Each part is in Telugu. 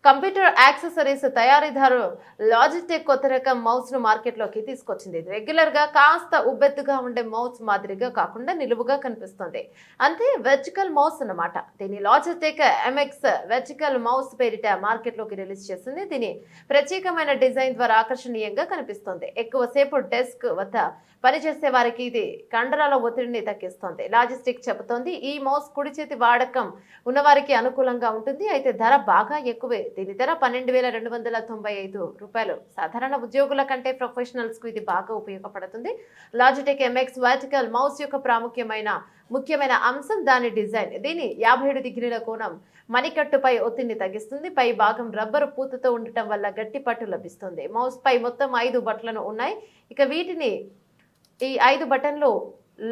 కంప్యూటర్ యాక్సెసరీస్ తయారీదారు లాజిటెక్ కొత్త రకం మౌస్ ను మార్కెట్లోకి తీసుకొచ్చింది. రెగ్యులర్ గా కాస్త ఉబ్బెత్తుగా ఉండే మౌస్ మాదిరిగా కాకుండా నిలువుగా కనిపిస్తుంది. అంతే వెర్టికల్ మౌస్ అన్నమాట. దీని లాజిటెక్ ఎంఎక్స్ వెర్టికల్ మౌస్ పేరిట మార్కెట్లోకి రిలీజ్ చేసింది. దీని ప్రత్యేకమైన డిజైన్ ద్వారా ఆకర్షణీయంగా కనిపిస్తుంది. ఎక్కువసేపు డెస్క్ వద్ద పనిచేసే వారికి ఇది కండరాల ఒత్తిడిని తగ్గిస్తుంది. లాజిస్టిక్ చెబుతోంది ఈ మౌస్ కుడి చేతి వాడకం ఉన్నవారికి అనుకూలంగా ఉంటుంది. అయితే ధర బాగా ఎక్కువే. దీని ధర ₹12,295. సాధారణ ఉద్యోగుల కంటే ప్రొఫెషనల్స్ కు ఇది బాగా ఉపయోగపడుతుంది. లాజిటెక్ ఎంఎక్స్ వర్టికల్ మౌస్ యొక్క ముఖ్యమైన అంశం దాని డిజైన్. దీని 57 డిగ్రీల కోణం మణికట్టుపై ఒత్తిడిని తగ్గిస్తుంది. పై భాగం రబ్బరు పూతతో ఉండటం వల్ల గట్టి పట్టు లభిస్తుంది. మౌస్ పై మొత్తం 5 బటన్లు ఉన్నాయి. ఇక వీటిని ఈ 5 బటన్లు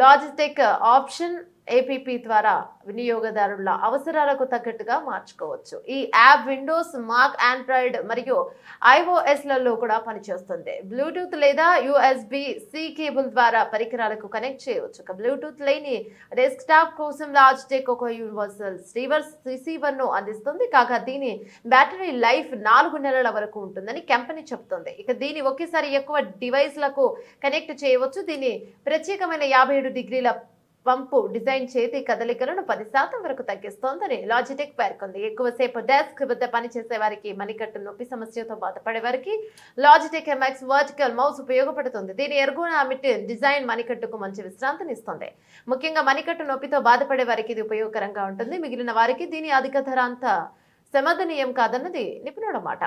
లాజిటెక్ ఆప్షన్ ఏపీపీ ద్వారా వినియోగదారుల అవసరాలకు తగ్గట్టుగా మార్చుకోవచ్చు. ఈ యాప్ విండోస్, మాక్, ఆండ్రాయిడ్ మరియు iOS లలో కూడా పనిచేస్తుంది. బ్లూటూత్ లేదా USB-C కేబుల్ ద్వారా పరికరాలకు కనెక్ట్ చేయవచ్చు. బ్లూటూత్ లేని డెస్క్టాప్ కోసం లాజిటెక్ ఒక యూనివర్సల్ రిసీవర్ ను అందిస్తుంది. కాగా దీని బ్యాటరీ లైఫ్ 4 నెలల వరకు ఉంటుందని కంపెనీ చెబుతుంది. ఇక దీని ఒకేసారి ఎక్కువ డివైస్లకు కనెక్ట్ చేయవచ్చు. దీని ప్రత్యేకమైన 57 డిగ్రీల పంపు డిజైన్ చేతి కదలికలను 10% వరకు తగ్గిస్తోందని లాజిటెక్ పేర్కొంది. ఎక్కువసేపు డెస్క్ వద్ద పనిచేసే వారికి, మణికట్టు నొప్పి సమస్యతో బాధపడే వారికి లాజిటెక్ ఎంఎక్స్ వర్టికల్ మౌస్ ఉపయోగపడుతుంది. దీని ఎర్గోనామిక్ డిజైన్ మణికట్టుకు మంచి విశ్రాంతిని ఇస్తుంది. ముఖ్యంగా మణికట్టు నొప్పితో బాధపడే వారికి ఇది ఉపయోగకరంగా ఉంటుంది. మిగిలిన వారికి దీని అధిక ధర అంత సమర్థనీయం కాదన్నది నిపుణుల మాట.